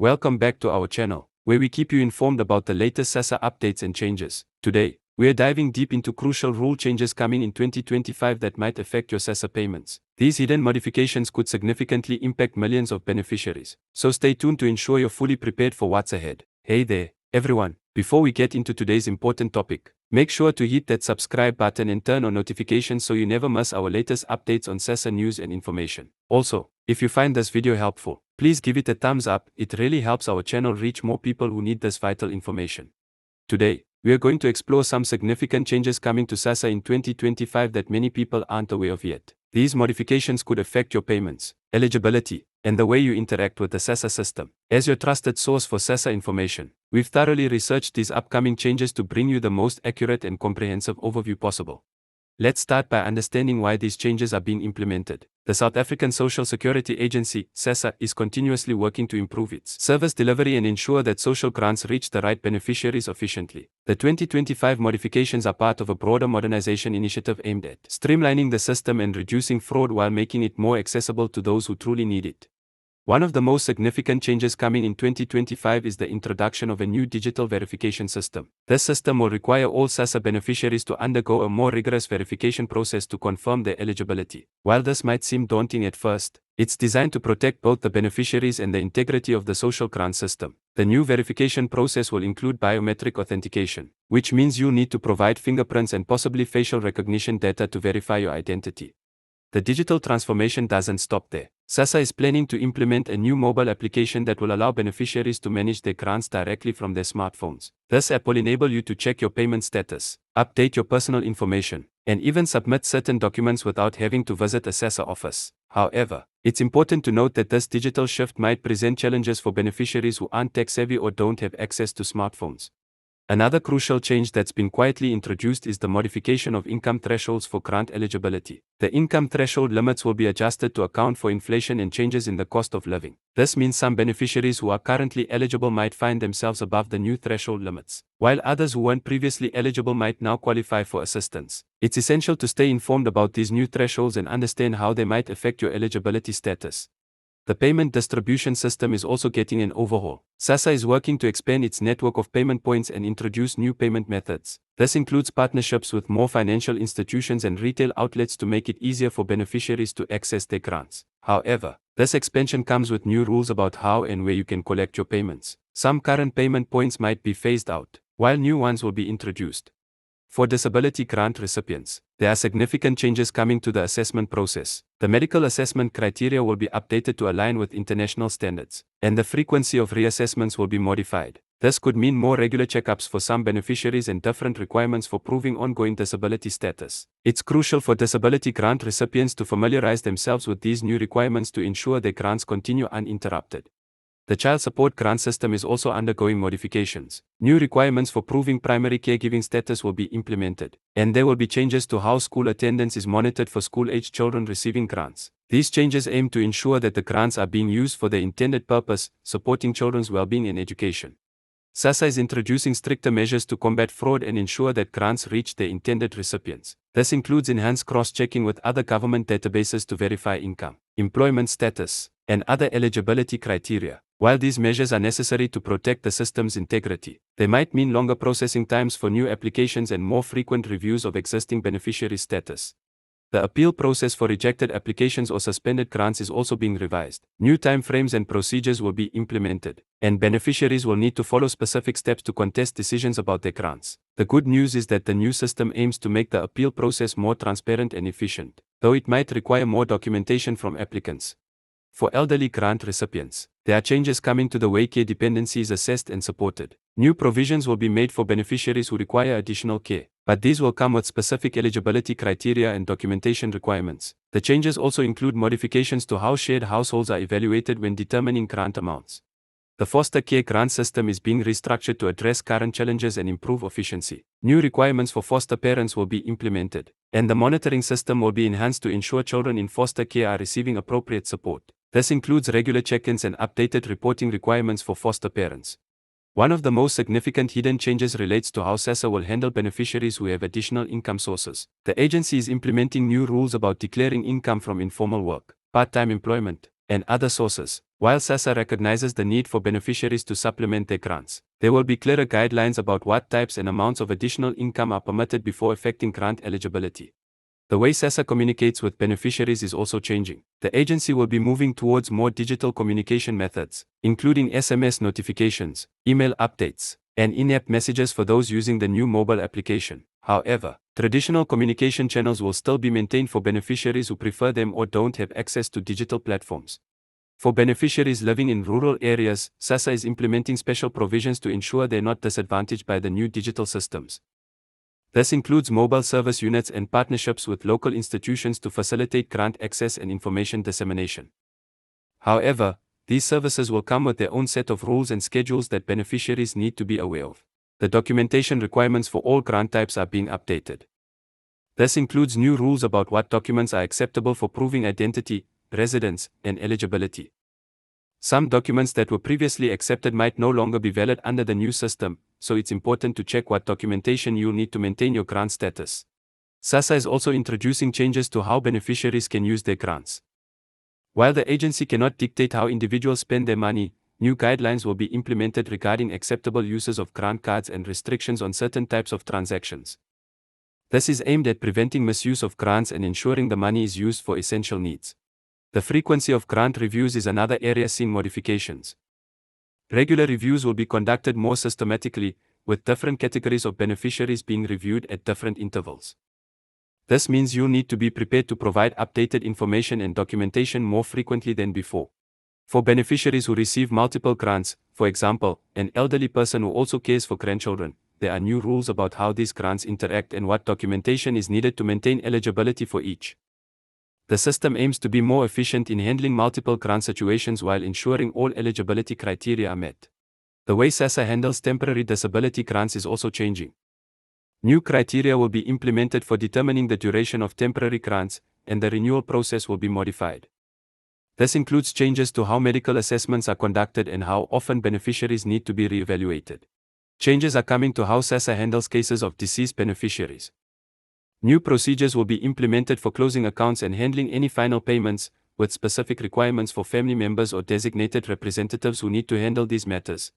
Welcome back to our channel, where we keep you informed about the latest Sassa updates and changes. Today, we are diving deep into crucial rule changes coming in 2025 that might affect your Sassa payments. These hidden modifications could significantly impact millions of beneficiaries, so stay tuned to ensure you're fully prepared for what's ahead. Hey there, everyone. Before we get into today's important topic, make sure to hit that subscribe button and turn on notifications so you never miss our latest updates on Sassa news and information. Also, if you find this video helpful, please give it a thumbs up. It really helps our channel reach more people who need this vital information. Today, we are going to explore some significant changes coming to Sassa in 2025 that many people aren't aware of yet. These modifications could affect your payments, eligibility, and the way you interact with the Sassa system. As your trusted source for Sassa information, we've thoroughly researched these upcoming changes to bring you the most accurate and comprehensive overview possible. Let's start by understanding why these changes are being implemented. The South African Social Security Agency, Sassa, is continuously working to improve its service delivery and ensure that social grants reach the right beneficiaries efficiently. The 2025 modifications are part of a broader modernization initiative aimed at streamlining the system and reducing fraud while making it more accessible to those who truly need it. One of the most significant changes coming in 2025 is the introduction of a new digital verification system. This system will require all Sassa beneficiaries to undergo a more rigorous verification process to confirm their eligibility. While this might seem daunting at first, it's designed to protect both the beneficiaries and the integrity of the social grant system. The new verification process will include biometric authentication, which means you'll need to provide fingerprints and possibly facial recognition data to verify your identity. The digital transformation doesn't stop there. Sassa is planning to implement a new mobile application that will allow beneficiaries to manage their grants directly from their smartphones. This app will enable you to check your payment status, update your personal information, and even submit certain documents without having to visit a Sassa office. However, it's important to note that this digital shift might present challenges for beneficiaries who aren't tech-savvy or don't have access to smartphones. Another crucial change that's been quietly introduced is the modification of income thresholds for grant eligibility. The income threshold limits will be adjusted to account for inflation and changes in the cost of living. This means some beneficiaries who are currently eligible might find themselves above the new threshold limits, while others who weren't previously eligible might now qualify for assistance. It's essential to stay informed about these new thresholds and understand how they might affect your eligibility status. The payment distribution system is also getting an overhaul. Sassa is working to expand its network of payment points and introduce new payment methods. This includes partnerships with more financial institutions and retail outlets to make it easier for beneficiaries to access their grants. However, this expansion comes with new rules about how and where you can collect your payments. Some current payment points might be phased out, while new ones will be introduced. For disability grant recipients, there are significant changes coming to the assessment process. The medical assessment criteria will be updated to align with international standards, and the frequency of reassessments will be modified. This could mean more regular checkups for some beneficiaries and different requirements for proving ongoing disability status. It's crucial for disability grant recipients to familiarize themselves with these new requirements to ensure their grants continue uninterrupted. The child support grant system is also undergoing modifications. New requirements for proving primary caregiving status will be implemented, and there will be changes to how school attendance is monitored for school-aged children receiving grants. These changes aim to ensure that the grants are being used for their intended purpose, supporting children's well-being and education. Sassa is introducing stricter measures to combat fraud and ensure that grants reach their intended recipients. This includes enhanced cross-checking with other government databases to verify income, employment status, and other eligibility criteria. While these measures are necessary to protect the system's integrity, they might mean longer processing times for new applications and more frequent reviews of existing beneficiary status. The appeal process for rejected applications or suspended grants is also being revised. New timeframes and procedures will be implemented, and beneficiaries will need to follow specific steps to contest decisions about their grants. The good news is that the new system aims to make the appeal process more transparent and efficient, though it might require more documentation from applicants. For elderly grant recipients, there are changes coming to the way care dependency is assessed and supported. New provisions will be made for beneficiaries who require additional care, but these will come with specific eligibility criteria and documentation requirements. The changes also include modifications to how shared households are evaluated when determining grant amounts. The foster care grant system is being restructured to address current challenges and improve efficiency. New requirements for foster parents will be implemented, and the monitoring system will be enhanced to ensure children in foster care are receiving appropriate support. This includes regular check-ins and updated reporting requirements for foster parents. One of the most significant hidden changes relates to how Sassa will handle beneficiaries who have additional income sources. The agency is implementing new rules about declaring income from informal work, part-time employment, and other sources. While Sassa recognizes the need for beneficiaries to supplement their grants, there will be clearer guidelines about what types and amounts of additional income are permitted before affecting grant eligibility. The way Sassa communicates with beneficiaries is also changing. The agency will be moving towards more digital communication methods, including SMS notifications, email updates, and in-app messages for those using the new mobile application. However, traditional communication channels will still be maintained for beneficiaries who prefer them or don't have access to digital platforms. For beneficiaries living in rural areas, Sassa is implementing special provisions to ensure they're not disadvantaged by the new digital systems. This includes mobile service units and partnerships with local institutions to facilitate grant access and information dissemination. However, these services will come with their own set of rules and schedules that beneficiaries need to be aware of. The documentation requirements for all grant types are being updated. This includes new rules about what documents are acceptable for proving identity, residence, and eligibility. Some documents that were previously accepted might no longer be valid under the new system, so it's important to check what documentation you'll need to maintain your grant status. Sassa is also introducing changes to how beneficiaries can use their grants. While the agency cannot dictate how individuals spend their money, new guidelines will be implemented regarding acceptable uses of grant cards and restrictions on certain types of transactions. This is aimed at preventing misuse of grants and ensuring the money is used for essential needs. The frequency of grant reviews is another area seeing modifications. Regular reviews will be conducted more systematically, with different categories of beneficiaries being reviewed at different intervals. This means you'll need to be prepared to provide updated information and documentation more frequently than before. For beneficiaries who receive multiple grants, for example, an elderly person who also cares for grandchildren, there are new rules about how these grants interact and what documentation is needed to maintain eligibility for each. The system aims to be more efficient in handling multiple grant situations while ensuring all eligibility criteria are met. The way Sassa handles temporary disability grants is also changing. New criteria will be implemented for determining the duration of temporary grants, and the renewal process will be modified. This includes changes to how medical assessments are conducted and how often beneficiaries need to be re-evaluated. Changes are coming to how Sassa handles cases of deceased beneficiaries. New procedures will be implemented for closing accounts and handling any final payments, with specific requirements for family members or designated representatives who need to handle these matters.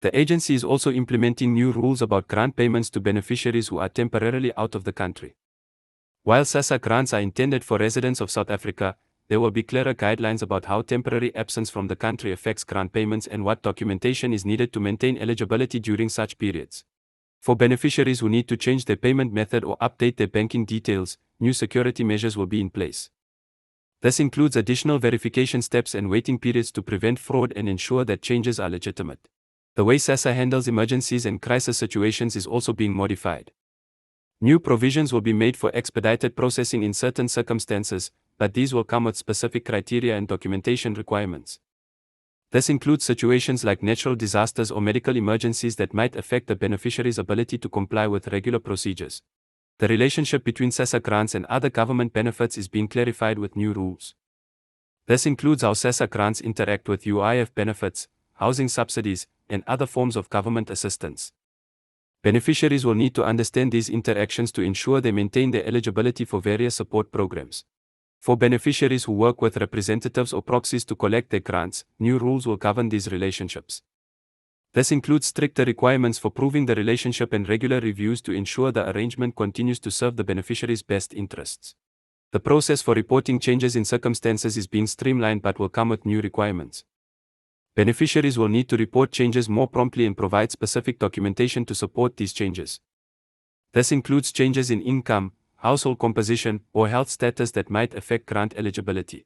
The agency is also implementing new rules about grant payments to beneficiaries who are temporarily out of the country. While Sassa grants are intended for residents of South Africa, there will be clearer guidelines about how temporary absence from the country affects grant payments and what documentation is needed to maintain eligibility during such periods. For beneficiaries who need to change their payment method or update their banking details, new security measures will be in place. This includes additional verification steps and waiting periods to prevent fraud and ensure that changes are legitimate. The way Sassa handles emergencies and crisis situations is also being modified. New provisions will be made for expedited processing in certain circumstances, but these will come with specific criteria and documentation requirements. This includes situations like natural disasters or medical emergencies that might affect the beneficiary's ability to comply with regular procedures. The relationship between Sassa grants and other government benefits is being clarified with new rules. This includes how Sassa grants interact with UIF benefits, housing subsidies, and other forms of government assistance. Beneficiaries will need to understand these interactions to ensure they maintain their eligibility for various support programs. For beneficiaries who work with representatives or proxies to collect their grants, new rules will govern these relationships. This includes stricter requirements for proving the relationship and regular reviews to ensure the arrangement continues to serve the beneficiary's best interests. The process for reporting changes in circumstances is being streamlined but will come with new requirements. Beneficiaries will need to report changes more promptly and provide specific documentation to support these changes. This includes changes in income, household composition, or health status that might affect grant eligibility.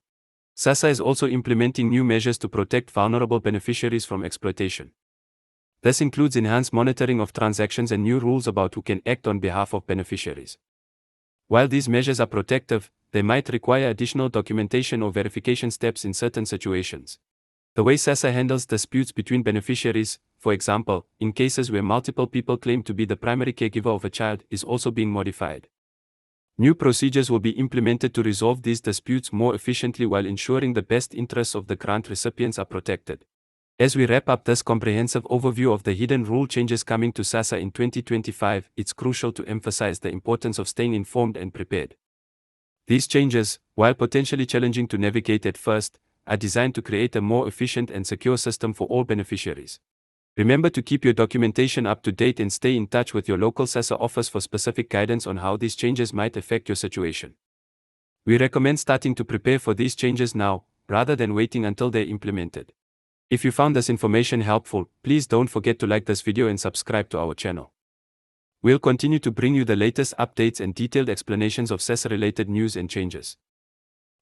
Sassa is also implementing new measures to protect vulnerable beneficiaries from exploitation. This includes enhanced monitoring of transactions and new rules about who can act on behalf of beneficiaries. While these measures are protective, they might require additional documentation or verification steps in certain situations. The way Sassa handles disputes between beneficiaries, for example, in cases where multiple people claim to be the primary caregiver of a child, is also being modified. New procedures will be implemented to resolve these disputes more efficiently while ensuring the best interests of the grant recipients are protected. As we wrap up this comprehensive overview of the hidden rule changes coming to Sassa in 2025, it's crucial to emphasize the importance of staying informed and prepared. These changes, while potentially challenging to navigate at first, are designed to create a more efficient and secure system for all beneficiaries. Remember to keep your documentation up to date and stay in touch with your local Sassa office for specific guidance on how these changes might affect your situation. We recommend starting to prepare for these changes now, rather than waiting until they're implemented. If you found this information helpful, please don't forget to like this video and subscribe to our channel. We'll continue to bring you the latest updates and detailed explanations of Sassa-related news and changes.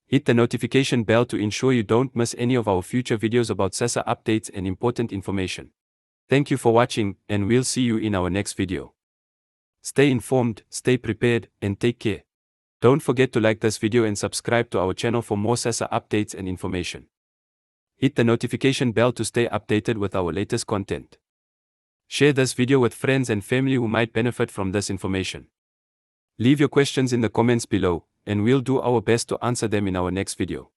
Hit the notification bell to ensure you don't miss any of our future videos about Sassa updates and important information. Thank you for watching, and we'll see you in our next video. Stay informed, stay prepared, and take care. Don't forget to like this video and subscribe to our channel for more Sassa updates and information. Hit the notification bell to stay updated with our latest content. Share this video with friends and family who might benefit from this information. Leave your questions in the comments below, and we'll do our best to answer them in our next video.